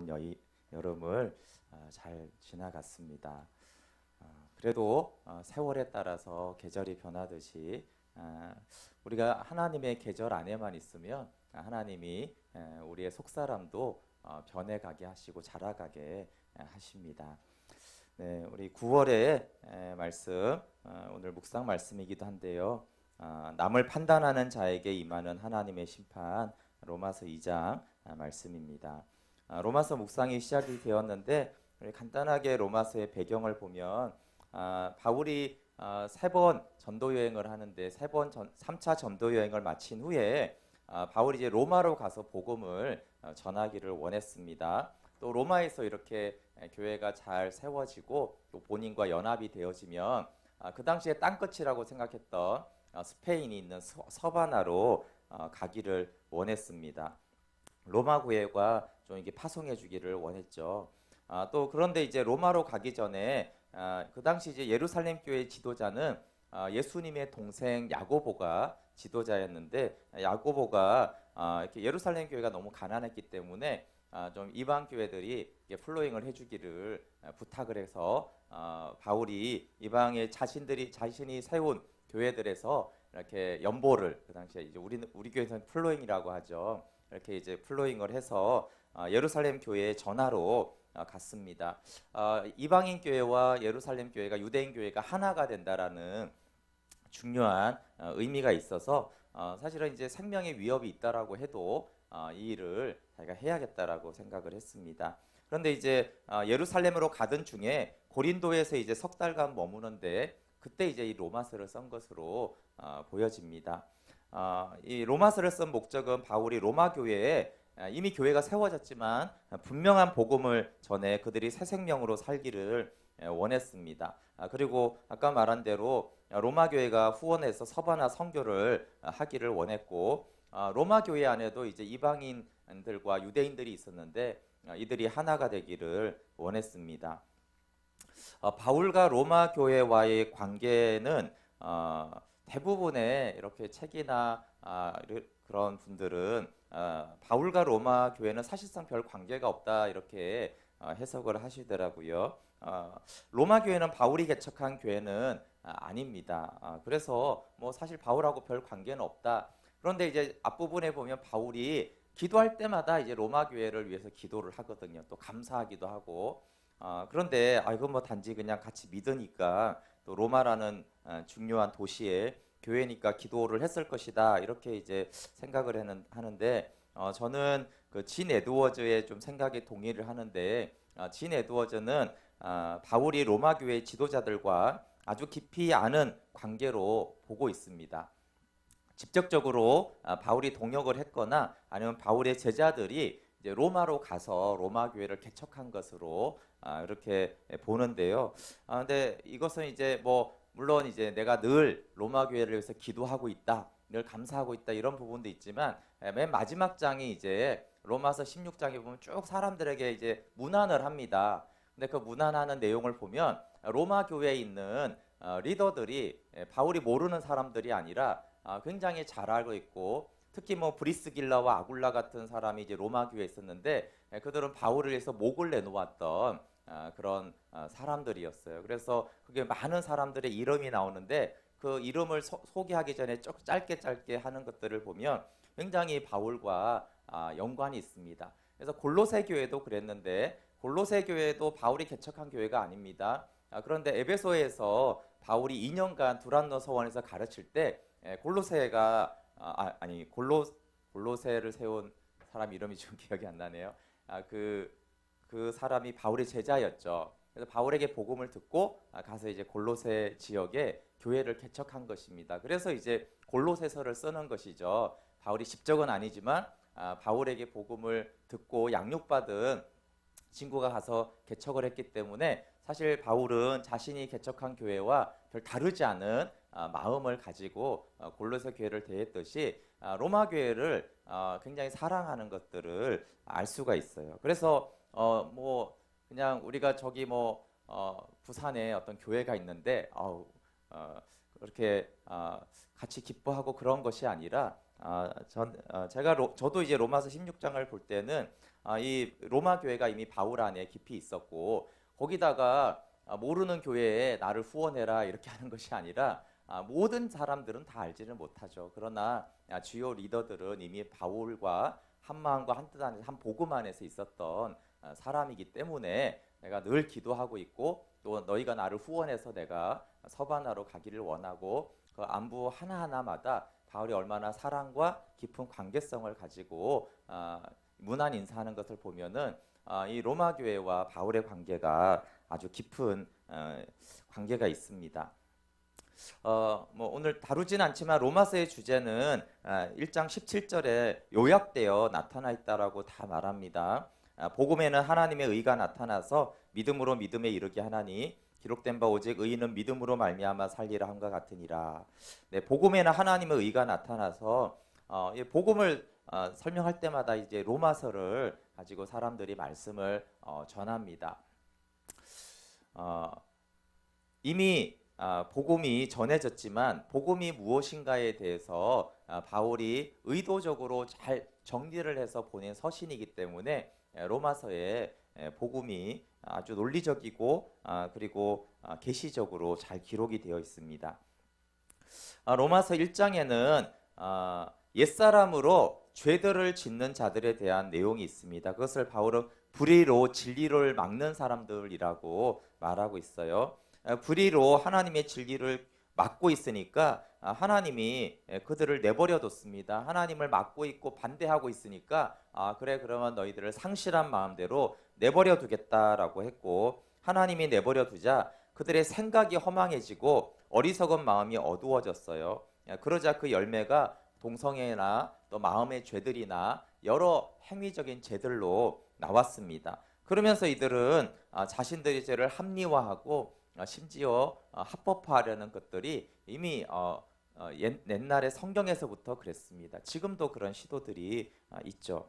더운 여름을 잘 지나갔습니다. 그래도 세월에 따라서 계절이 변하듯이 우리가 하나님의 계절 안에만 있으면 하나님이 우리의 속사람도 변해가게 하시고 자라가게 하십니다. 네, 우리 9월의 말씀 오늘 묵상 말씀이기도 한데요. 남을 판단하는 자에게 임하는 하나님의 심판 로마서 2장 말씀입니다. 로마서 묵상이 시작이 되었는데 우리 간단하게 로마서의 배경을 보면 바울이 3번 전도 여행을 하는데 3차 전도 여행을 마친 후에 바울이 이제 로마로 가서 복음을 전하기를 원했습니다. 또 로마에서 이렇게 교회가 잘 세워지고 또 본인과 연합이 되어지면 그 당시에 땅끝이라고 생각했던 스페인이 있는 서바나로 가기를 원했습니다. 로마 교회가 좀 이게 파송해 주기를 원했죠. 또 그런데 이제 로마로 가기 전에 그 당시 이제 예루살렘 교회 지도자는 예수님의 동생 야고보가 지도자였는데 야고보가 이렇게 예루살렘 교회가 너무 가난했기 때문에 좀 이방 교회들이 플로잉을 해주기를 부탁을 해서 바울이 이방의 자신이 세운 교회들에서 이렇게 연보를 그 당시에 이제 우리 교회에서는 플로잉이라고 하죠. 이렇게 이제 플로잉을 해서 예루살렘 교회에 전하러 갔습니다. 이방인 교회와 예루살렘 교회가 유대인 교회가 하나가 된다라는 중요한 의미가 있어서 사실은 이제 생명의 위협이 있다라고 해도 이 일을 자기가 해야겠다라고 생각을 했습니다. 그런데 이제 예루살렘으로 가던 중에 고린도에서 이제 석 달간 머무는데 그때 이제 이 로마서를 쓴 것으로 보여집니다. 이 로마서를 쓴 목적은 바울이 로마 교회에 이미 교회가 세워졌지만 분명한 복음을 전해 그들이 새 생명으로 살기를 원했습니다. 그리고 아까 말한 대로 로마 교회가 후원해서 서바나 선교를 하기를 원했고 로마 교회 안에도 이제 이방인들과 유대인들이 있었는데 이들이 하나가 되기를 원했습니다. 바울과 로마 교회와의 관계는 대부분의 이렇게 책이나 그런 분들은 바울과 로마 교회는 사실상 별 관계가 없다 이렇게 해석을 하시더라고요. 로마 교회는 바울이 개척한 교회는 아닙니다. 그래서 뭐 사실 바울하고 별 관계는 없다. 그런데 이제 앞부분에 보면 바울이 기도할 때마다 이제 로마 교회를 위해서 기도를 하거든요. 또 감사하기도 하고. 그런데 이건 뭐 단지 그냥 같이 믿으니까 또 로마라는 중요한 도시에 교회니까 기도를 했을 것이다 이렇게 이제 생각을 하는데 저는 그 진 에드워즈의 좀 생각에 동의를 하는데 진 에드워즈는 바울이 로마 교회 지도자들과 아주 깊이 아는 관계로 보고 있습니다. 직접적으로 바울이 동역을 했거나 아니면 바울의 제자들이 이제 로마로 가서 로마 교회를 개척한 것으로 이렇게 보는데요. 근데 이것은 이제 뭐 물론 이제 내가 늘 로마 교회를 위해서 기도하고 있다, 늘 감사하고 있다 이런 부분도 있지만 맨 마지막 장이 이제 로마서 16장에 보면 쭉 사람들에게 이제 문안을 합니다. 근데 그 문안하는 내용을 보면 로마 교회에 있는 리더들이 바울이 모르는 사람들이 아니라 굉장히 잘 알고 있고 특히 뭐 브리스길라와 아굴라 같은 사람이 이제 로마 교회에 있었는데 그들은 바울을 위해서 목을 내놓았던 그런 사람들이었어요. 그래서 그게 많은 사람들의 이름이 나오는데 그 이름을 소개하기 전에 짧게 하는 것들을 보면 굉장히 바울과 연관이 있습니다. 그래서 골로새 교회도 그랬는데 골로새 교회도 바울이 개척한 교회가 아닙니다. 그런데 에베소에서 바울이 2년간 두란노 서원에서 가르칠 때 골로새가 골로새를 세운 사람 이름이 좀 기억이 안 나네요. 그 사람이 바울의 제자였죠. 그래서 바울에게 복음을 듣고 가서 이제 골로새 지역에 교회를 개척한 것입니다. 그래서 이제 골로새서를 쓰는 것이죠. 바울이 직접은 아니지만 바울에게 복음을 듣고 양육받은 친구가 가서 개척을 했기 때문에 사실 바울은 자신이 개척한 교회와 별 다르지 않은 마음을 가지고 골로새 교회를 대했듯이 로마 교회를 굉장히 사랑하는 것들을 알 수가 있어요. 그래서 뭐 그냥 우리가 저기 뭐 부산에 어떤 교회가 있는데 그렇게 같이 기뻐하고 그런 것이 아니라 저도 이제 로마서 16장을 볼 때는 이 로마 교회가 이미 바울 안에 깊이 있었고 거기다가 모르는 교회에 나를 후원해라 이렇게 하는 것이 아니라 모든 사람들은 다 알지는 못하죠. 그러나 주요 리더들은 이미 바울과 한 마음과 한 뜻 안에서 한 복음 안에서 있었던 사람이기 때문에 내가 늘 기도하고 있고 또 너희가 나를 후원해서 내가 서바나로 가기를 원하고 그 안부 하나하나마다 바울이 얼마나 사랑과 깊은 관계성을 가지고 문안 인사하는 것을 보면은 이 로마 교회와 바울의 관계가 아주 깊은 관계가 있습니다. 뭐 오늘 다루진 않지만 로마서의 주제는 1장 17절에 요약되어 나타나 있다라고 다 말합니다. 복음에는 하나님의 의가 나타나서 믿음으로 믿음에 이르게 하나니 기록된 바 오직 의인은 믿음으로 말미암아 살리라 함과 같으니라. 네, 복음에는 하나님의 의가 나타나서 이 복음을 설명할 때마다 이제 로마서를 가지고 사람들이 말씀을 전합니다. 이미 복음이 전해졌지만 복음이 무엇인가에 대해서 바울이 의도적으로 잘 정리를 해서 보낸 서신이기 때문에 로마서에 복음이 아주 논리적이고 그리고 계시적으로 잘 기록이 되어 있습니다. 로마서 1장에는 옛사람으로 죄들을 짓는 자들에 대한 내용이 있습니다. 그것을 바울은 불의로 진리를 막는 사람들이라고 말하고 있어요. 불의로 하나님의 진리를 막고 있으니까 하나님이 그들을 내버려 뒀습니다. 하나님을 막고 있고 반대하고 있으니까 그래 그러면 너희들을 상실한 마음대로 내버려 두겠다라고 했고 하나님이 내버려 두자 그들의 생각이 허망해지고 어리석은 마음이 어두워졌어요. 그러자 그 열매가 동성애나 또 마음의 죄들이나 여러 행위적인 죄들로 나왔습니다. 그러면서 이들은 자신들의 죄를 합리화하고 심지어 합법화하려는 것들이 이미 옛날에 성경에서부터 그랬습니다. 지금도 그런 시도들이 있죠.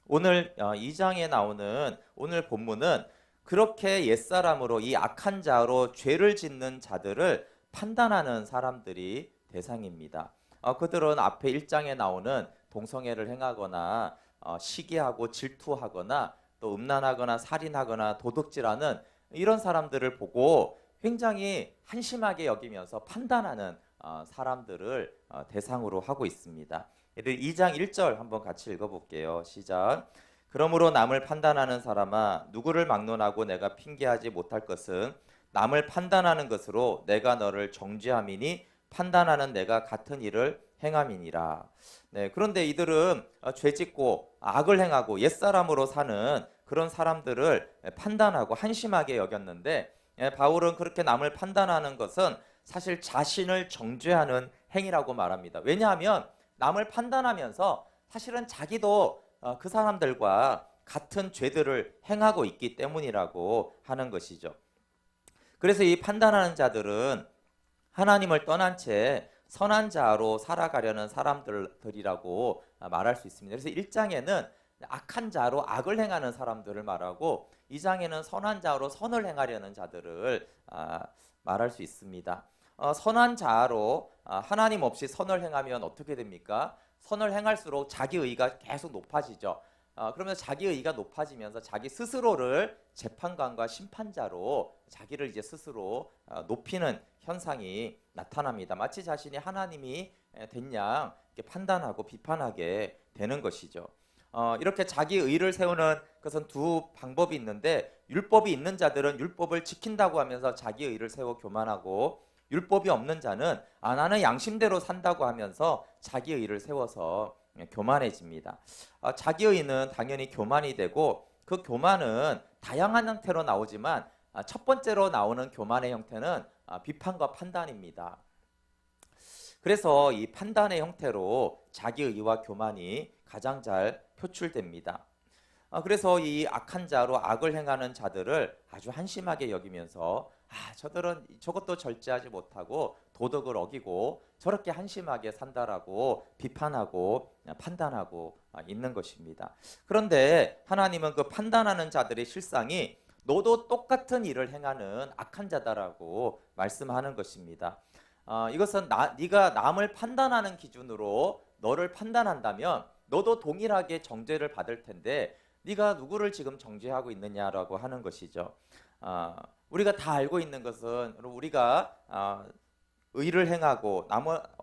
오늘 2장에 나오는 오늘 본문은 그렇게 옛사람으로 이 악한 자로 죄를 짓는 자들을 판단하는 사람들이 대상입니다. 그들은 앞에 1장에 나오는 동성애를 행하거나 시기하고 질투하거나 또 음란하거나 살인하거나 도둑질하는 이런 사람들을 보고 굉장히 한심하게 여기면서 판단하는 사람들을 대상으로 하고 있습니다. 2장 1절 한번 같이 읽어볼게요. 시작. 그러므로 남을 판단하는 사람아 누구를 막론하고 내가 핑계하지 못할 것은 남을 판단하는 것으로 내가 너를 정죄함이니 판단하는 내가 같은 일을 행함이니라. 네, 그런데 이들은 죄짓고 악을 행하고 옛사람으로 사는 그런 사람들을 판단하고 한심하게 여겼는데 바울은 그렇게 남을 판단하는 것은 사실 자신을 정죄하는 행위라고 말합니다. 왜냐하면 남을 판단하면서 사실은 자기도 그 사람들과 같은 죄들을 행하고 있기 때문이라고 하는 것이죠. 그래서 이 판단하는 자들은 하나님을 떠난 채 선한 자로 살아가려는 사람들이라고 말할 수 있습니다. 그래서 1장에는 악한 자로 악을 행하는 사람들을 말하고 2장에는 선한 자로 선을 행하려는 자들을 말할 수 있습니다. 선한 자로 하나님 없이 선을 행하면 어떻게 됩니까? 선을 행할수록 자기 의가 계속 높아지죠. 그러면 자기 의가 높아지면서 자기 스스로를 재판관과 심판자로 자기를 이제 스스로 높이는 현상이 나타납니다. 마치 자신이 하나님이 된 양 판단하고 비판하게 되는 것이죠. 이렇게 자기 의를 세우는 것은 두 방법이 있는데 율법이 있는 자들은 율법을 지킨다고 하면서 자기 의를 세워 교만하고 율법이 없는 자는 나는 양심대로 산다고 하면서 자기 의를 세워서 교만해집니다. 자기 의는 당연히 교만이 되고 그 교만은 다양한 형태로 나오지만 첫 번째로 나오는 교만의 형태는 비판과 판단입니다. 그래서 이 판단의 형태로 자기 의와 교만이 가장 잘 표출됩니다. 그래서 이 악한 자로 악을 행하는 자들을 아주 한심하게 여기면서 저들은 저것도 절제하지 못하고 도덕을 어기고 저렇게 한심하게 산다라고 비판하고 판단하고 있는 것입니다. 그런데 하나님은 그 판단하는 자들의 실상이 너도 똑같은 일을 행하는 악한 자다라고 말씀하는 것입니다. 이것은 네가 남을 판단하는 기준으로 너를 판단한다면 너도 동일하게 정죄를 받을 텐데 네가 누구를 지금 정죄하고 있느냐라고 하는 것이죠. 우리가 다 알고 있는 것은 우리가 의를 행하고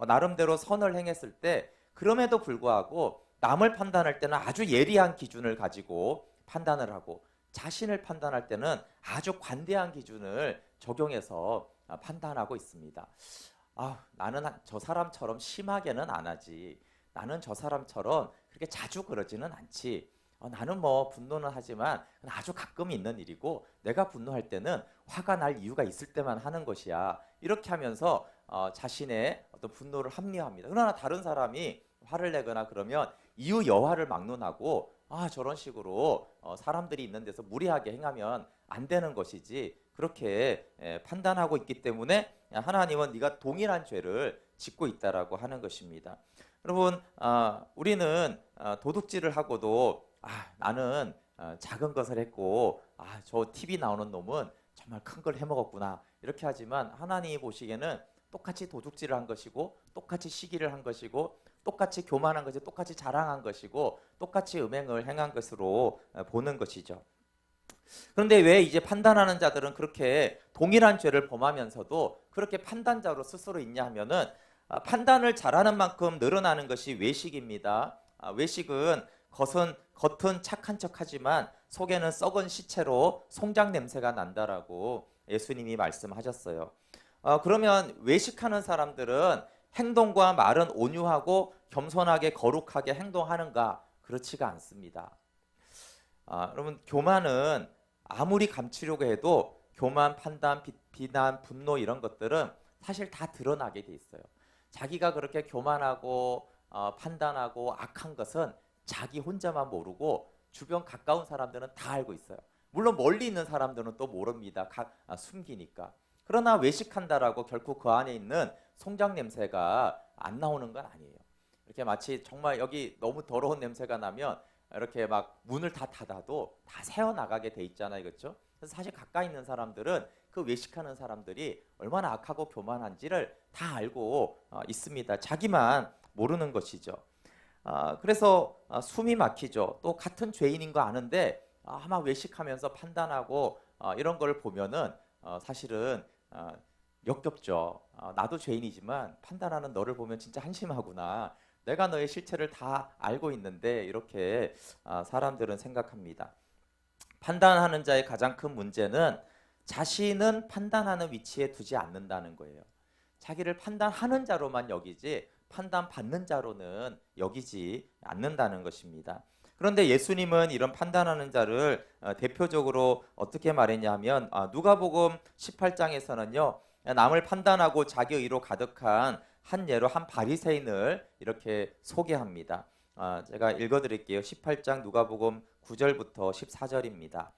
나름대로 선을 행했을 때 그럼에도 불구하고 남을 판단할 때는 아주 예리한 기준을 가지고 판단을 하고 자신을 판단할 때는 아주 관대한 기준을 적용해서 판단하고 있습니다. 나는 저 사람처럼 심하게는 안 하지. 나는 저 사람처럼 그렇게 자주 그러지는 않지. 나는 뭐 분노는 하지만 아주 가끔 있는 일이고 내가 분노할 때는 화가 날 이유가 있을 때만 하는 것이야. 이렇게 하면서 자신의 어떤 분노를 합리화합니다. 그러나 다른 사람이 화를 내거나 그러면 이유 여하를 막론하고 저런 식으로 사람들이 있는 데서 무리하게 행하면 안 되는 것이지 그렇게 판단하고 있기 때문에 하나님은 네가 동일한 죄를 짓고 있다라고 하는 것입니다. 여러분, 우리는 도둑질을 하고도 나는 작은 것을 했고 저 TV 나오는 놈은 정말 큰 걸 해먹었구나 이렇게 하지만 하나님이 보시기에는 똑같이 도둑질을 한 것이고 똑같이 시기를 한 것이고 똑같이 교만한 것이 똑같이 자랑한 것이고 똑같이 음행을 행한 것으로 보는 것이죠. 그런데 왜 이제 판단하는 자들은 그렇게 동일한 죄를 범하면서도 그렇게 판단자로 스스로 있냐 하면은 판단을 잘하는 만큼 늘어나는 것이 외식입니다. 외식은 겉은 착한 척하지만 속에는 썩은 시체로 송장 냄새가 난다라고 예수님이 말씀하셨어요. 그러면 외식하는 사람들은 행동과 말은 온유하고 겸손하게 거룩하게 행동하는가? 그렇지가 않습니다. 여러분 교만은 아무리 감추려고 해도 교만, 판단, 비난, 분노 이런 것들은 사실 다 드러나게 돼 있어요. 자기가 그렇게 교만하고 판단하고 악한 것은 자기 혼자만 모르고 주변 가까운 사람들은 다 알고 있어요. 물론 멀리 있는 사람들은 또 모릅니다. 숨기니까. 그러나 외식한다라고 결코 그 안에 있는 송장 냄새가 안 나오는 건 아니에요. 이렇게 마치 정말 여기 너무 더러운 냄새가 나면 이렇게 막 문을 다 닫아도 다 새어 나가게 돼 있잖아요, 그렇죠? 그래서 사실 가까이 있는 사람들은 그 외식하는 사람들이 얼마나 악하고 교만한지를 다 알고 있습니다. 자기만 모르는 것이죠. 그래서 숨이 막히죠. 또 같은 죄인인 거 아는데 아마 외식하면서 판단하고 이런 걸 보면은 사실은 역겹죠. 나도 죄인이지만 판단하는 너를 보면 진짜 한심하구나. 내가 너의 실체를 다 알고 있는데 이렇게 사람들은 생각합니다. 판단하는 자의 가장 큰 문제는 자신은 판단하는 위치에 두지 않는다는 거예요. 자기를 판단하는 자로만 여기지 판단받는 자로는 여기지 않는다는 것입니다. 그런데 예수님은 이런 판단하는 자를 대표적으로 어떻게 말했냐면 누가복음 18장에서는요. 남을 판단하고 자기 의로 가득한 한 예로 한 바리새인을 이렇게 소개합니다. 제가 읽어드릴게요. 18장 누가복음 9절부터 14절입니다.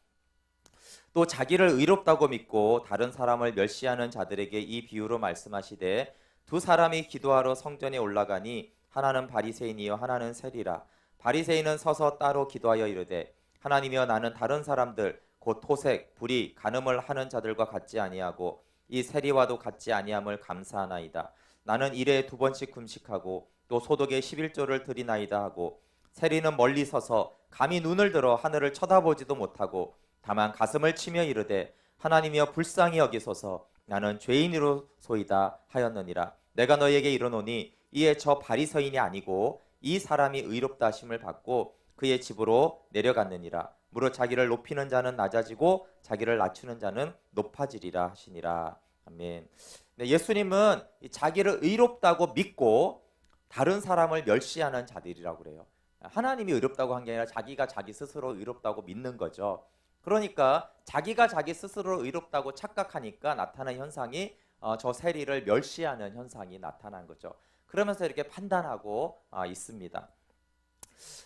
또 자기를 의롭다고 믿고 다른 사람을 멸시하는 자들에게 이 비유로 말씀하시되 두 사람이 기도하러 성전에 올라가니 하나는 바리새인이요 하나는 세리라. 바리새인은 서서 따로 기도하여 이르되 하나님이여 나는 다른 사람들 곧 토색, 불의, 간음을 하는 자들과 같지 아니하고 이 세리와도 같지 아니함을 감사하나이다. 나는 일에 2번씩 금식하고 또 소득의 11조를 드리나이다 하고 세리는 멀리 서서 감히 눈을 들어 하늘을 쳐다보지도 못하고 다만 가슴을 치며 이르되 하나님이여 불쌍히 여기소서 나는 죄인으로소이다 하였느니라. 내가 너에게 이르노니 이에 저 바리새인이 아니고 이 사람이 의롭다 하심을 받고 그의 집으로 내려갔느니라. 무릇 자기를 높이는 자는 낮아지고 자기를 낮추는 자는 높아지리라 하시니라. 아멘. 네, 예수님은 자기를 의롭다고 믿고 다른 사람을 멸시하는 자들이라고 그래요. 하나님이 의롭다고 한 게 아니라 자기가 자기 스스로 의롭다고 믿는 거죠. 그러니까 자기가 자기 스스로 의롭다고 착각하니까 나타나는 현상이 저 세리를 멸시하는 현상이 나타난 거죠. 그러면서 이렇게 판단하고 있습니다.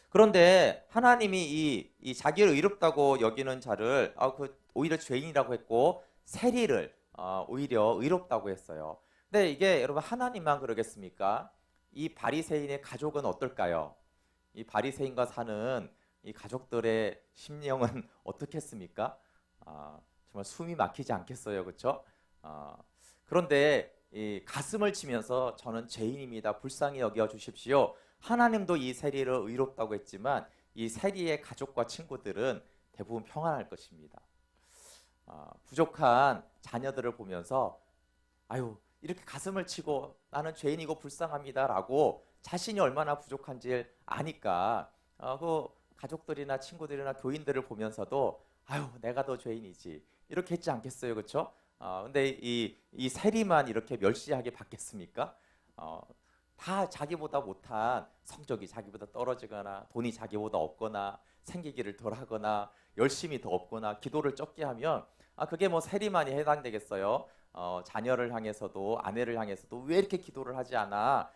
그런데 하나님이 이 자기를 의롭다고 여기는 자를 오히려 죄인이라고 했고 세리를 오히려 의롭다고 했어요. 근데 이게 여러분 하나님만 그러겠습니까? 이 바리새인의 가족은 어떨까요? 이 바리새인과 사는 이 가족들의 심령은 어떻겠습니까? 정말 숨이 막히지 않겠어요, 그렇죠? 그런데 이 가슴을 치면서 저는 죄인입니다. 불쌍히 여겨 주십시오. 하나님도 이 세리를 의롭다고 했지만 이 세리의 가족과 친구들은 대부분 평안할 것입니다. 부족한 자녀들을 보면서 아유 이렇게 가슴을 치고 나는 죄인이고 불쌍합니다라고 자신이 얼마나 부족한지 아니까 그 가족들이나 친구들이나 교인들을 보면서도 아유 내가 더 죄인이지 이렇게 했지 않겠어요, 그렇죠? 근데 이 세리만 이렇게 멸시하게 받겠습니까? 다 자기보다 못한 성적이 자기보다 떨어지거나 돈이 자기보다 없거나 생기기를 덜하거나 열심히 더 없거나 기도를 적게 하면 그게 뭐 세리만이 해당되겠어요? 자녀를 향해서도 아내를 향해서도 왜 이렇게 기도를 하지 않아?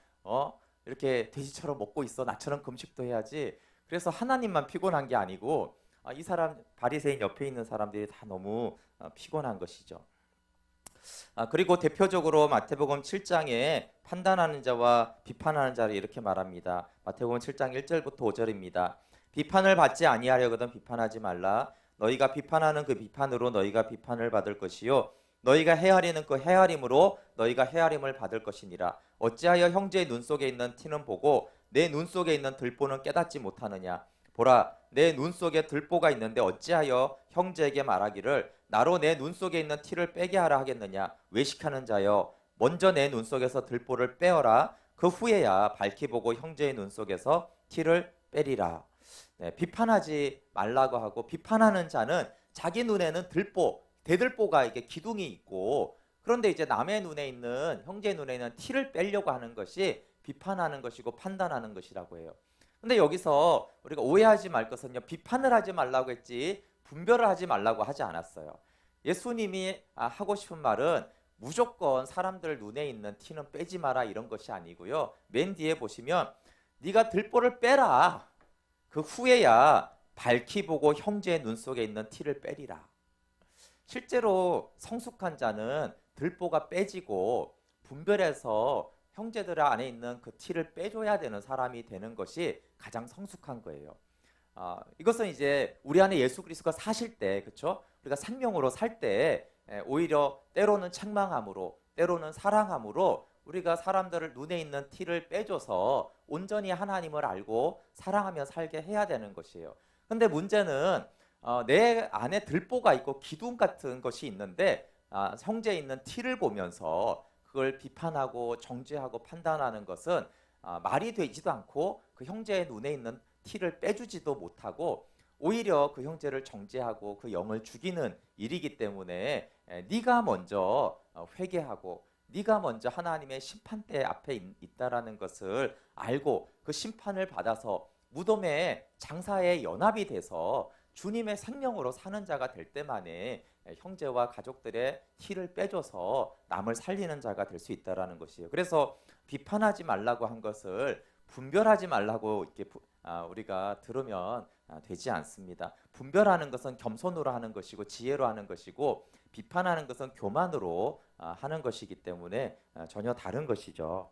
이렇게 돼지처럼 먹고 있어. 나처럼 금식도 해야지. 그래서 하나님만 피곤한 게 아니고 이 사람 바리새인 옆에 있는 사람들이 다 너무 피곤한 것이죠. 그리고 대표적으로 마태복음 7장에 판단하는 자와 비판하는 자를 이렇게 말합니다. 마태복음 7장 1절부터 5절입니다. 비판을 받지 아니하려거든 비판하지 말라. 너희가 비판하는 그 비판으로 너희가 비판을 받을 것이요 너희가 헤아리는 그 헤아림으로 너희가 헤아림을 받을 것이니라. 어찌하여 형제의 눈 속에 있는 티는 보고 내 눈 속에 있는 들보는 깨닫지 못하느냐. 보라, 내 눈 속에 들보가 있는데 어찌하여 형제에게 말하기를 나로 내 눈 속에 있는 티를 빼게 하라 하겠느냐. 외식하는 자여, 먼저 내 눈 속에서 들보를 빼어라. 그 후에야 밝히 보고 형제의 눈 속에서 티를 빼리라. 네, 비판하지 말라고 하고 비판하는 자는 자기 눈에는 들보, 대들보가 이게 기둥이 있고 그런데 이제 남의 눈에 있는 형제의 눈에 있는 티를 빼려고 하는 것이 비판하는 것이고 판단하는 것이라고 해요. 근데 여기서 우리가 오해하지 말 것은요. 비판을 하지 말라고 했지 분별을 하지 말라고 하지 않았어요. 예수님이 하고 싶은 말은 무조건 사람들 눈에 있는 티는 빼지 마라 이런 것이 아니고요. 맨 뒤에 보시면 네가 들보를 빼라. 그 후에야 밝히 보고 형제의 눈 속에 있는 티를 빼리라. 실제로 성숙한 자는 들보가 빼지고 분별해서 형제들 안에 있는 그 티를 빼줘야 되는 사람이 되는 것이 가장 성숙한 거예요. 이것은 이제 우리 안에 예수 그리스도가 사실 때, 그렇죠? 우리가 생명으로 살 때 오히려 때로는 책망함으로, 때로는 사랑함으로 우리가 사람들을 눈에 있는 티를 빼줘서 온전히 하나님을 알고 사랑하며 살게 해야 되는 것이에요. 근데 문제는 내 안에 들보가 있고 기둥 같은 것이 있는데 형제에 있는 티를 보면서 그걸 비판하고 정죄하고 판단하는 것은 말이 되지도 않고 그 형제의 눈에 있는 티를 빼주지도 못하고 오히려 그 형제를 정죄하고 그 영을 죽이는 일이기 때문에 네가 먼저 회개하고 네가 먼저 하나님의 심판대 앞에 있다라는 것을 알고 그 심판을 받아서 무덤에 장사에 연합이 돼서 주님의 생명으로 사는 자가 될 때만에 형제와 가족들의 티를 빼줘서 남을 살리는 자가 될 수 있다라는 것이에요. 그래서 비판하지 말라고 한 것을 분별하지 말라고 이렇게 우리가 들으면 되지 않습니다. 분별하는 것은 겸손으로 하는 것이고 지혜로 하는 것이고 비판하는 것은 교만으로 하는 것이기 때문에 전혀 다른 것이죠.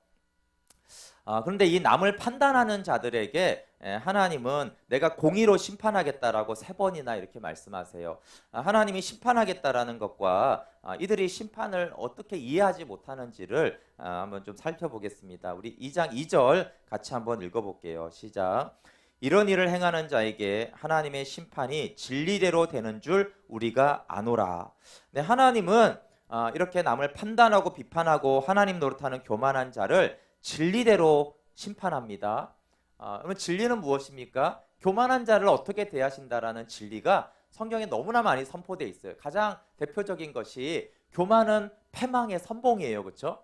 그런데 이 남을 판단하는 자들에게 하나님은 내가 공의로 심판하겠다라고 3번이나 이렇게 말씀하세요. 하나님이 심판하겠다라는 것과 이들이 심판을 어떻게 이해하지 못하는지를 한번 좀 살펴보겠습니다. 우리 2장 2절 같이 한번 읽어볼게요. 시작. 이런 일을 행하는 자에게 하나님의 심판이 진리대로 되는 줄 우리가 아노라. 네, 하나님은 이렇게 남을 판단하고 비판하고 하나님 노릇하는 교만한 자를 진리대로 심판합니다. 그러면 진리는 무엇입니까? 교만한 자를 어떻게 대하신다라는 진리가 성경에 너무나 많이 선포되어 있어요. 가장 대표적인 것이 교만은 패망의 선봉이에요. 그렇죠?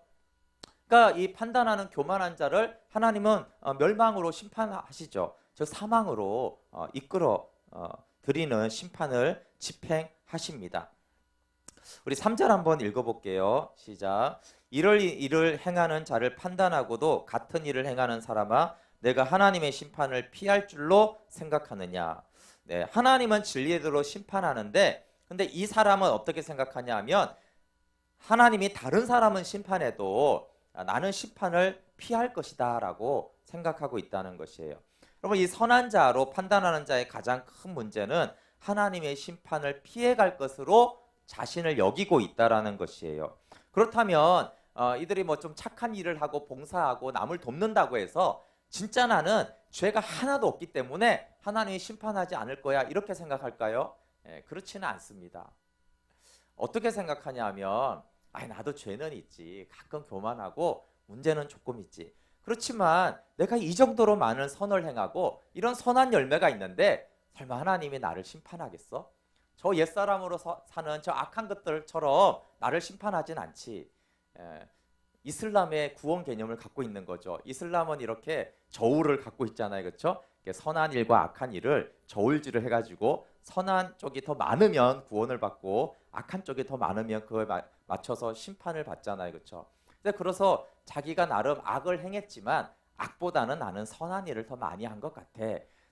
그러니까 이 판단하는 교만한 자를 하나님은 멸망으로 심판하시죠. 즉 사망으로 이끌어 드리는 심판을 집행하십니다. 우리 3절 한번 읽어볼게요. 시작. 이럴 일을 행하는 자를 판단하고도 같은 일을 행하는 사람아 내가 하나님의 심판을 피할 줄로 생각하느냐. 네, 하나님은 진리대로 심판하는데 근데 이 사람은 어떻게 생각하냐 하면 하나님이 다른 사람은 심판해도 나는 심판을 피할 것이다 라고 생각하고 있다는 것이에요. 여러분 이 선한 자로 판단하는 자의 가장 큰 문제는 하나님의 심판을 피해갈 것으로 자신을 여기고 있다라는 것이에요. 그렇다면 이들이 뭐 좀 착한 일을 하고 봉사하고 남을 돕는다고 해서 진짜 나는 죄가 하나도 없기 때문에 하나님이 심판하지 않을 거야 이렇게 생각할까요? 그렇지는 않습니다. 어떻게 생각하냐 하면 나도 죄는 있지. 가끔 교만하고 문제는 조금 있지. 그렇지만 내가 이 정도로 많은 선을 행하고 이런 선한 열매가 있는데 설마 하나님이 나를 심판하겠어? 저 옛사람으로 사는 저 악한 것들처럼 나를 심판하진 않지. 이슬람의 구원 개념을 갖고 있는 거죠. 이슬람은 이렇게 저울을 갖고 있잖아요. 그렇죠? 선한 일과 악한 일을 저울질을 해가지고 선한 쪽이 더 많으면 구원을 받고 악한 쪽이 더 많으면 그거에 맞춰서 심판을 받잖아요. 그렇죠? 그래서 자기가 나름 악을 행했지만 악보다는 나는 선한 일을 더 많이 한 것 같아.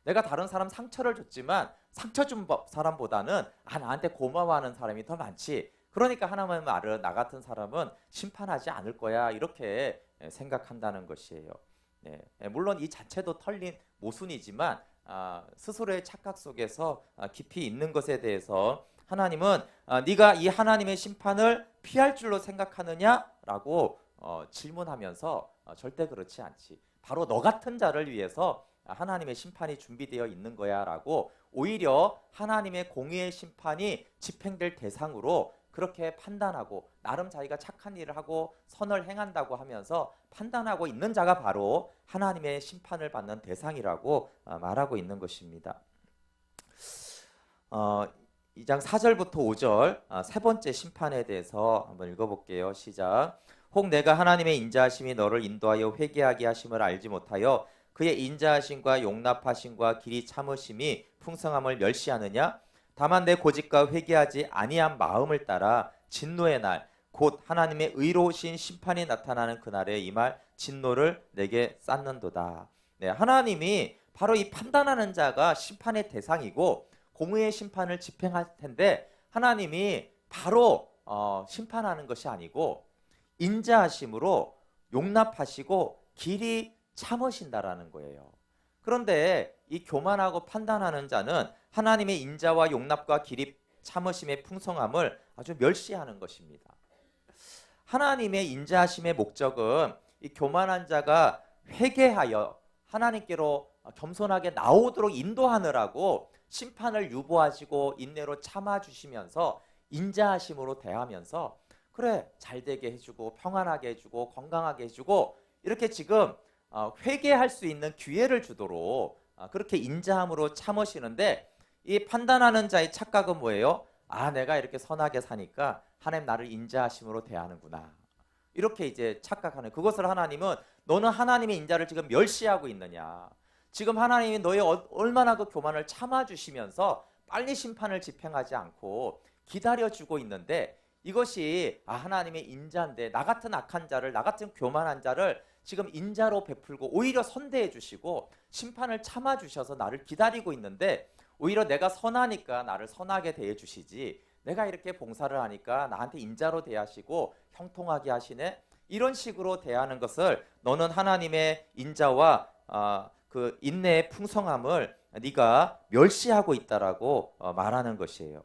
내가 다른 사람 상처를 줬지만 상처 준 사람보다는 나한테 고마워하는 사람이 더 많지. 그러니까 하나님의 말을 나 같은 사람은 심판하지 않을 거야 이렇게 생각한다는 것이에요. 물론 이 자체도 털린 모순이지만 스스로의 착각 속에서 깊이 있는 것에 대해서 하나님은 네가 이 하나님의 심판을 피할 줄로 생각하느냐라고 질문하면서 절대 그렇지 않지. 바로 너 같은 자를 위해서 하나님의 심판이 준비되어 있는 거야 라고 오히려 하나님의 공의의 심판이 집행될 대상으로 그렇게 판단하고 나름 자기가 착한 일을 하고 선을 행한다고 하면서 판단하고 있는 자가 바로 하나님의 심판을 받는 대상이라고 말하고 있는 것입니다. 2장 4절부터 5절 세 번째 심판에 대해서 한번 읽어볼게요. 시작. 혹 내가 하나님의 인자하심이 너를 인도하여 회개하게 하심을 알지 못하여 그의 인자하심과 용납하심과 길이 참으심이 풍성함을 멸시하느냐? 다만 내 고집과 회개하지 아니한 마음을 따라 진노의 날 곧 하나님의 의로우신 심판이 나타나는 그날에 이 말 진노를 내게 쌓는도다. 하나님이 바로 이 판단하는 자가 심판의 대상이고 공의의 심판을 집행할 텐데 하나님이 바로 심판하는 것이 아니고 인자하심으로 용납하시고 길이 참으신다라는 거예요. 그런데 이 교만하고 판단하는 자는 하나님의 인자와 용납과 길이 참으심의 풍성함을 아주 멸시하는 것입니다. 하나님의 인자하심의 목적은 이 교만한 자가 회개하여 하나님께로 겸손하게 나오도록 인도하느라고 심판을 유보하시고 인내로 참아주시면서 인자하심으로 대하면서 그래 잘되게 해주고 평안하게 해주고 건강하게 해주고 이렇게 지금 회개할 수 있는 기회를 주도록 그렇게 인자함으로 참으시는데 이 판단하는 자의 착각은 뭐예요? 내가 이렇게 선하게 사니까 하나님 나를 인자하심으로 대하는구나. 이렇게 이제 착각하는 그것을 하나님은 너는 하나님의 인자를 지금 멸시하고 있느냐. 지금 하나님이 너의 얼마나 그 교만을 참아주시면서 빨리 심판을 집행하지 않고 기다려주고 있는데 이것이 하나님의 인자인데 나 같은 악한 자를 나 같은 교만한 자를 지금 인자로 베풀고 오히려 선대해 주시고 심판을 참아 주셔서 나를 기다리고 있는데 오히려 내가 선하니까 나를 선하게 대해 주시지 내가 이렇게 봉사를 하니까 나한테 인자로 대하시고 형통하게 하시네. 이런 식으로 대하는 것을 너는 하나님의 인자와 그 인내의 풍성함을 네가 멸시하고 있다라고 말하는 것이에요.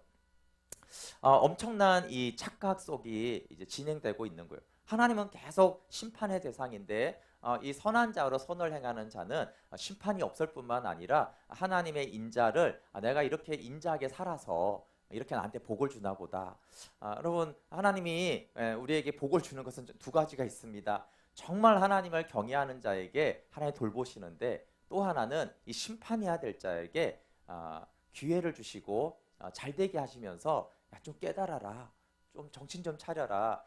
엄청난 이 착각 속이 이제 진행되고 있는 거예요. 하나님은 계속 심판의 대상인데 이 선한 자로 선을 행하는 자는 심판이 없을 뿐만 아니라 하나님의 인자를 내가 이렇게 인자하게 살아서 이렇게 나한테 복을 주나 보다. 여러분 하나님이 우리에게 복을 주는 것은 두 가지가 있습니다. 정말 하나님을 경외하는 자에게 하나님 돌보시는데 또 하나는 이 심판해야 될 자에게 기회를 주시고 잘되게 하시면서 좀 깨달아라. 좀 정신 좀 차려라.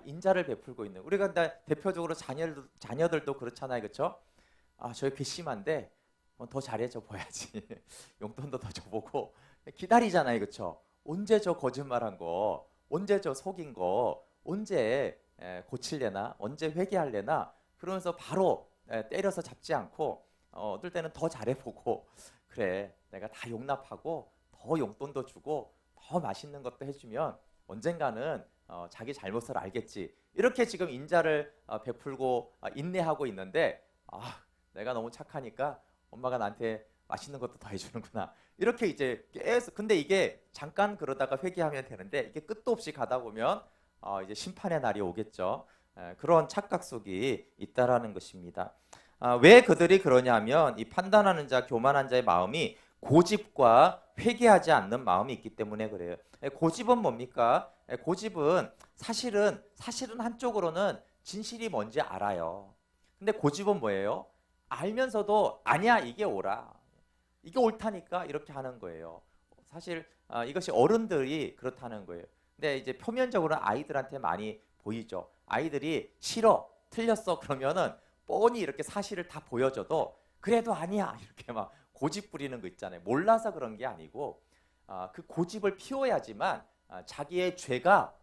인자를 베풀고 있는 우리가 대표적으로 자녀들도 그렇잖아요. 그렇죠? 저희 괘씸한데 더 잘해줘 봐야지. 용돈도 더 줘보고 기다리잖아요. 그렇죠? 언제 저 거짓말한 거 언제 저 속인 거 언제 고칠래나 언제 회개할래나 그러면서 바로 때려서 잡지 않고 어떨 때는 더 잘해보고 그래 내가 다 용납하고 더 용돈도 주고 더 맛있는 것도 해주면 언젠가는 자기 잘못을 알겠지. 이렇게 지금 인자를 베풀고 인내하고 있는데 내가 너무 착하니까 엄마가 나한테 맛있는 것도 더 해주는구나. 이렇게 이제 계속 근데 이게 잠깐 그러다가 회개하면 되는데 이게 끝도 없이 가다 보면 이제 심판의 날이 오겠죠. 그런 착각 속이 있다라는 것입니다. 왜 그들이 그러냐면 이 판단하는 자, 교만한 자의 마음이 고집과 회개하지 않는 마음이 있기 때문에 그래요. 고집은 뭡니까? 고집은 사실은 한쪽으로는 진실이 뭔지 알아요. 근데 고집은 뭐예요? 알면서도 아니야, 이게 옳아, 이게 옳다니까 이렇게 하는 거예요. 사실 이것이 어른들이 그렇다는 거예요. 근데 이제 표면적으로 아이들한테 많이 보이죠. 아이들이 싫어, 틀렸어 그러면은 뻔히 이렇게 사실을 다 보여줘도 그래도 아니야 이렇게 막 고집 부리는 거 있잖아요. 몰라서 그런 게 아니고 그 고집을 피워야지만 자기의 죄가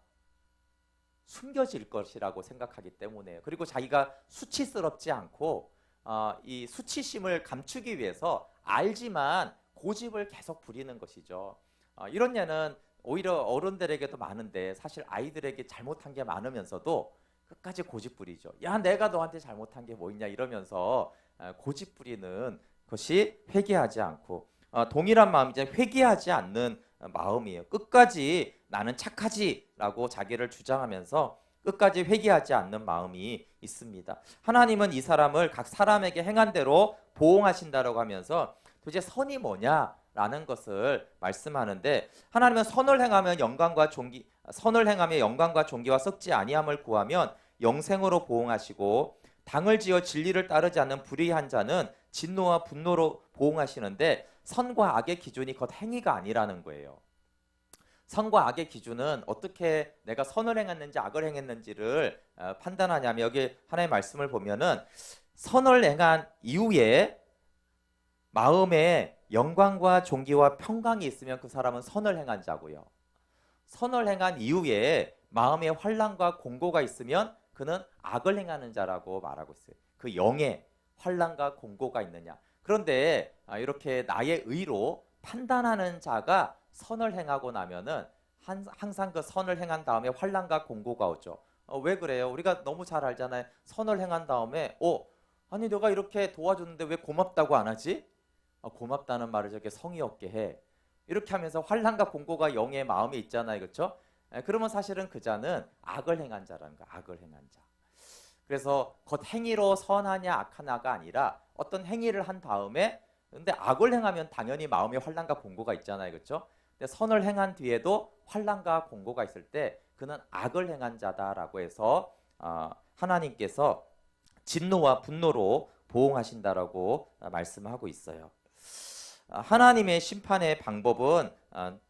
숨겨질 것이라고 생각하기 때문에, 그리고 자기가 수치스럽지 않고 이 수치심을 감추기 위해서 알지만 고집을 계속 부리는 것이죠. 이런 예는 오히려 어른들에게도 많은데 사실 아이들에게 잘못한 게 많으면서도 끝까지 고집 부리죠. 야, 내가 너한테 잘못한 게 뭐 있냐 이러면서 고집 부리는 것이 회개하지 않고, 동일한 마음이자 회개하지 않는 마음이에요. 끝까지 나는 착하지라고 자기를 주장하면서 끝까지 회개하지 않는 마음이 있습니다. 하나님은 이 사람을 각 사람에게 행한 대로 보응하신다라고 하면서 도대체 선이 뭐냐라는 것을 말씀하는데, 하나님은 선을 행하며 영광과 존귀와 썩지 아니함을 구하면 영생으로 보응하시고, 당을 지어 진리를 따르지 않는 불의한 자는 진노와 분노로 보응하시는데, 선과 악의 기준이 곧 행위가 아니라는 거예요. 선과 악의 기준은 어떻게 내가 선을 행했는지 악을 행했는지를 판단하냐면, 여기 하나님의 말씀을 보면은 선을 행한 이후에 마음에 영광과 존귀와 평강이 있으면 그 사람은 선을 행한 자고요. 선을 행한 이후에 마음에 환난과 공고가 있으면 그는 악을 행하는 자라고 말하고 있어요. 그 영에 환난과 공고가 있느냐. 그런데 이렇게 나의 의로 판단하는 자가 선을 행하고 나면은 항상 그 선을 행한 다음에 환난과 공고가 오죠. 왜 그래요? 우리가 너무 잘 알잖아요. 선을 행한 다음에 아니 내가 이렇게 도와줬는데 왜 고맙다고 안 하지? 고맙다는 말을 저렇게 성의 없게 해. 이렇게 하면서 환난과 공고가 영의 마음에 있잖아요. 그렇죠? 그러면 사실은 그 자는 악을 행한 자라는 거야. 악을 행한 자. 그래서 겉 행위로 선하냐 악하냐가 아니라 어떤 행위를 한 다음에, 근데 악을 행하면 당연히 마음에 환난과 공고가 있잖아요. 그렇죠? 근데 선을 행한 뒤에도 환난과 공고가 있을 때 그는 악을 행한 자다라고 해서 하나님께서 진노와 분노로 보응하신다라고 말씀하고 있어요. 하나님의 심판의 방법은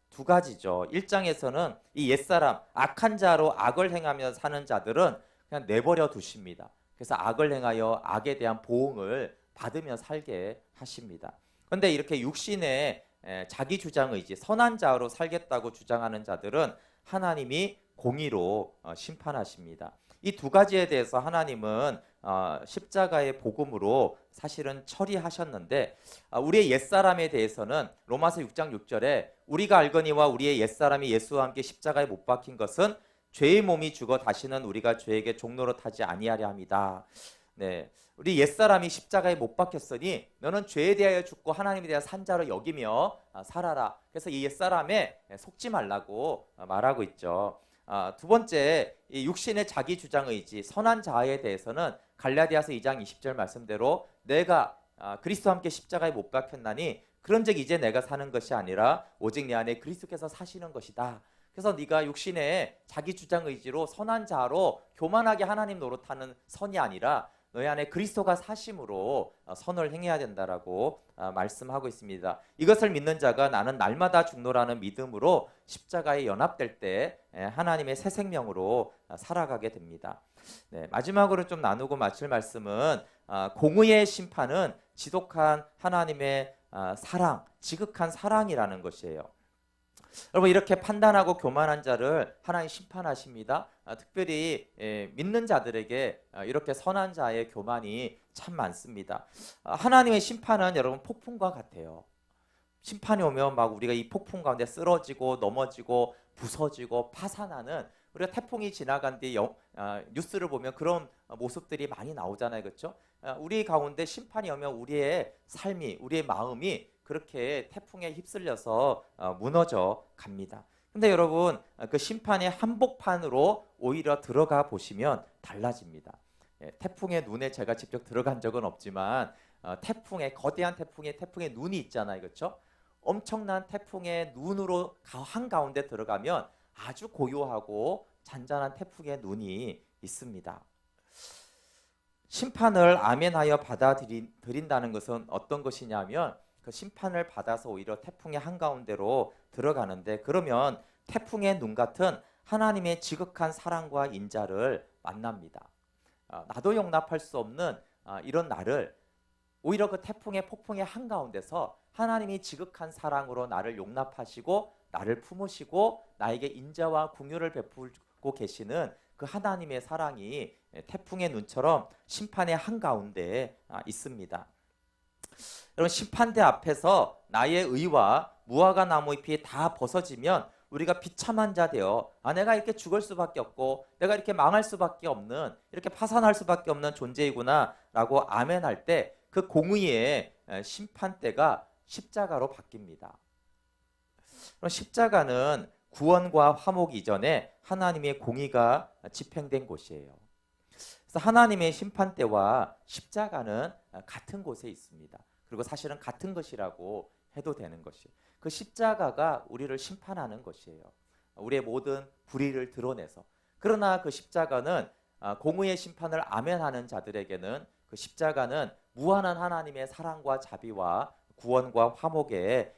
두 가지죠. 1장에서는 이 옛사람 악한 자로 악을 행하며 사는 자들은 그냥 내버려 두십니다. 그래서 악을 행하여 악에 대한 보응을 받으며 살게 하십니다. 그런데 이렇게 육신의 자기 주장 의지, 선한 자로 살겠다고 주장하는 자들은 하나님이 공의로 심판하십니다. 이 두 가지에 대해서 하나님은 십자가의 복음으로 사실은 처리하셨는데, 우리의 옛사람에 대해서는 로마서 6장 6절에 우리가 알거니와 우리의 옛사람이 예수와 함께 십자가에 못 박힌 것은 죄의 몸이 죽어 다시는 우리가 죄에게 종로로 타지 아니하려 합니다. 네, 우리 옛사람이 십자가에 못 박혔으니 너는 죄에 대하여 죽고 하나님에 대한 산자로 여기며 살아라. 그래서 이 옛사람에 속지 말라고 말하고 있죠. 두 번째, 이 육신의 자기 주장 의지, 선한 자아에 대해서는 갈라디아서 2장 20절 말씀대로 내가 그리스도와 함께 십자가에 못 박혔나니 그런즉 이제 내가 사는 것이 아니라 오직 내 안에 그리스도께서 사시는 것이다. 그래서 네가 육신의 자기 주장 의지로 선한 자로 교만하게 하나님 노릇하는 선이 아니라 너희 안에 그리스도가 사심으로 선을 행해야 된다라고 말씀하고 있습니다. 이것을 믿는 자가 나는 날마다 죽노라는 믿음으로 십자가에 연합될 때 하나님의 새 생명으로 살아가게 됩니다. 네, 마지막으로 좀 나누고 마칠 말씀은 공의의 심판은 지독한 하나님의 사랑, 지극한 사랑이라는 것이에요. 여러분, 이렇게 판단하고 교만한 자를 하나님 심판하십니다. 특별히 믿는 자들에게 이렇게 선한 자의 교만이 참 많습니다. 하나님의 심판은 여러분 폭풍과 같아요. 심판이 오면 막 우리가 이 폭풍 가운데 쓰러지고 넘어지고 부서지고 파산하는, 우리가 태풍이 지나간 뒤 뉴스를 보면 그런 모습들이 많이 나오잖아요. 그렇죠? 우리 가운데 심판이 오면 우리의 삶이, 우리의 마음이 그렇게 태풍에 휩쓸려서 무너져 갑니다. 근데 여러분, 그 심판의 한복판으로 오히려 들어가 보시면 달라집니다. 태풍의 눈에 제가 직접 들어간 적은 없지만 거대한 태풍의 눈이 있잖아요, 그렇죠? 엄청난 태풍의 눈으로 한가운데 들어가면 아주 고요하고 잔잔한 태풍의 눈이 있습니다. 심판을 아멘하여 받아들인다는 것은 어떤 것이냐면 그 심판을 받아서 오히려 태풍의 한가운데로 들어가는데, 그러면 태풍의 눈 같은 하나님의 지극한 사랑과 인자를 만납니다. 나도 용납할 수 없는 이런 나를 오히려 그 태풍의 폭풍의 한가운데서 하나님이 지극한 사랑으로 나를 용납하시고 나를 품으시고 나에게 인자와 긍휼을 베풀고 계시는 그 하나님의 사랑이 태풍의 눈처럼 심판의 한가운데에 있습니다. 여러분, 심판대 앞에서 나의 의와 무화과 나무 잎이 다 벗어지면 우리가 비참한 자 되어 내가 이렇게 죽을 수밖에 없고 내가 이렇게 망할 수밖에 없는, 이렇게 파산할 수밖에 없는 존재이구나 라고 아멘할 때 그 공의의 심판대가 십자가로 바뀝니다. 십자가는 구원과 화목 이전에 하나님의 공의가 집행된 곳이에요. 그래서 하나님의 심판대와 십자가는 같은 곳에 있습니다. 그리고 사실은 같은 것이라고 해도 되는 것이, 그 십자가가 우리를 심판하는 것이에요. 우리의 모든 불의를 드러내서. 그러나 그 십자가는 공의의 심판을 아멘하는 자들에게는 그 십자가는 무한한 하나님의 사랑과 자비와 구원과 화목의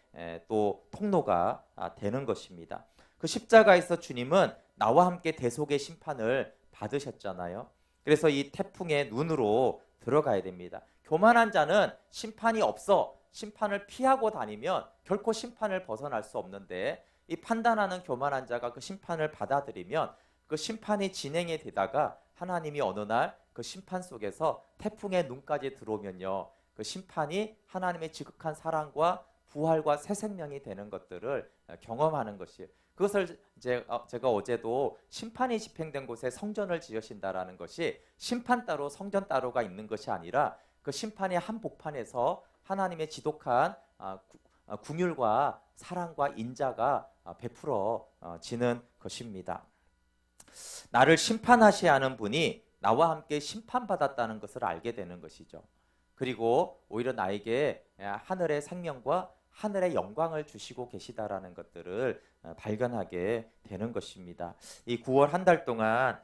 또 통로가 되는 것입니다. 그 십자가에서 주님은 나와 함께 대속의 심판을 받으셨잖아요. 그래서 이 태풍의 눈으로 들어가야 됩니다. 교만한 자는 심판이 없어 심판을 피하고 다니면 결코 심판을 벗어날 수 없는데, 이 판단하는 교만한 자가 그 심판을 받아들이면 그 심판이 진행이 되다가 하나님이 어느 날 그 심판 속에서 태풍의 눈까지 들어오면요, 그 심판이 하나님의 지극한 사랑과 부활과 새 생명이 되는 것들을 경험하는 것이에요. 그것을 제가 어제도 심판이 집행된 곳에 성전을 지으신다라는 것이 심판 따로 성전 따로가 있는 것이 아니라 그 심판의 한복판에서 하나님의 지독한 긍휼과 사랑과 인자가 베풀어지는 것입니다. 나를 심판하셔야 하는 분이 나와 함께 심판받았다는 것을 알게 되는 것이죠. 그리고 오히려 나에게 하늘의 생명과 하늘의 영광을 주시고 계시다라는 것들을 발견하게 되는 것입니다. 이 9월 한 달 동안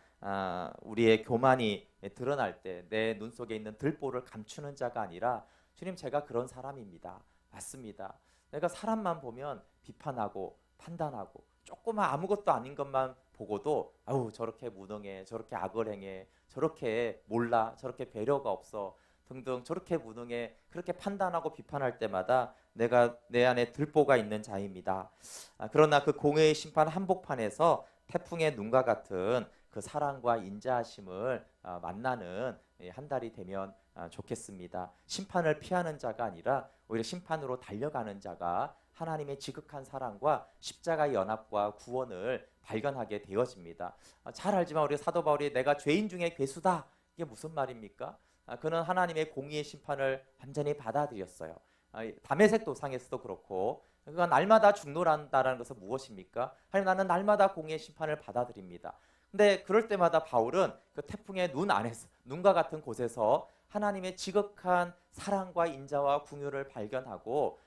우리의 교만이 드러날 때 내 눈 속에 있는 들보를 감추는 자가 아니라, 주님, 제가 그런 사람입니다. 맞습니다. 내가 사람만 보면 비판하고 판단하고 조그만 아무것도 아닌 것만 보고도 아우 저렇게 무능해, 저렇게 악을 행해, 저렇게 몰라, 저렇게 배려가 없어 등등, 저렇게 무능해, 그렇게 판단하고 비판할 때마다 내가 내 안에 들보가 있는 자입니다. 그러나 그 공의의 심판 한복판에서 태풍의 눈과 같은 그 사랑과 인자하심을 만나는 한 달이 되면 좋겠습니다. 심판을 피하는 자가 아니라 오히려 심판으로 달려가는 자가 하나님의 지극한 사랑과 십자가의 연합과 구원을 발견하게 되어집니다. 잘 알지만 우리 사도 바울이 내가 죄인 중에 괴수다, 이게 무슨 말입니까? 그는 하나님의 공의의 심판을 완전히 받아들였어요. 다메섹 도상에서도 그렇고, 그가 날마다 죽노란다라는 것은 무엇입니까? 하나님, 나는 날마다 공의의 심판을 받아들입니다. 근데 그럴 때마다 바울은 그 태풍의 눈 안에서, 눈과 같은 곳에서 하나님의 지극한 사랑과 인자와 긍휼을 발견하고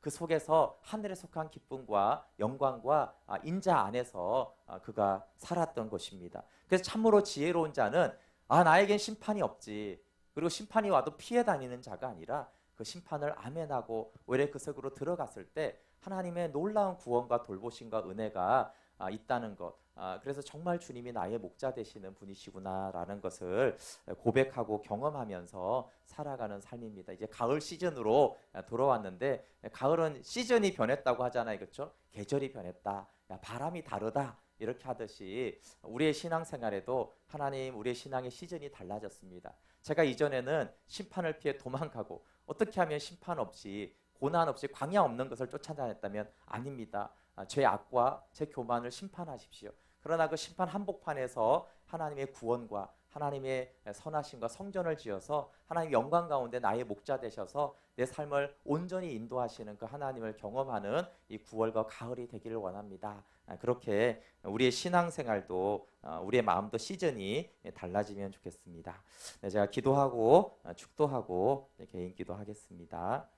그 속에서 하늘에 속한 기쁨과 영광과 인자 안에서 그가 살았던 것입니다. 그래서 참으로 지혜로운 자는 나에겐 심판이 없지, 그리고 심판이 와도 피해 다니는 자가 아니라 그 심판을 아멘하고 오히려 그 속으로 들어갔을 때 하나님의 놀라운 구원과 돌보심과 은혜가 있다는 것, 그래서 정말 주님이 나의 목자 되시는 분이시구나라는 것을 고백하고 경험하면서 살아가는 삶입니다. 이제 가을 시즌으로 돌아왔는데, 가을은 시즌이 변했다고 하잖아요, 그렇죠? 계절이 변했다, 바람이 다르다, 이렇게 하듯이 우리의 신앙생활에도 하나님, 우리의 신앙의 시즌이 달라졌습니다. 제가 이전에는 심판을 피해 도망가고 어떻게 하면 심판 없이 고난 없이 광야 없는 것을 쫓아다녔다면, 아닙니다. 제 악과 제 교만을 심판하십시오. 그러나 그 심판 한복판에서 하나님의 구원과 하나님의 선하심과 성전을 지어서 하나님 영광 가운데 나의 목자 되셔서 내 삶을 온전히 인도하시는 그 하나님을 경험하는 이 9월과 가을이 되기를 원합니다. 그렇게 우리의 신앙생활도 우리의 마음도 시즌이 달라지면 좋겠습니다. 네, 제가 기도하고 축도하고 개인 기도하겠습니다.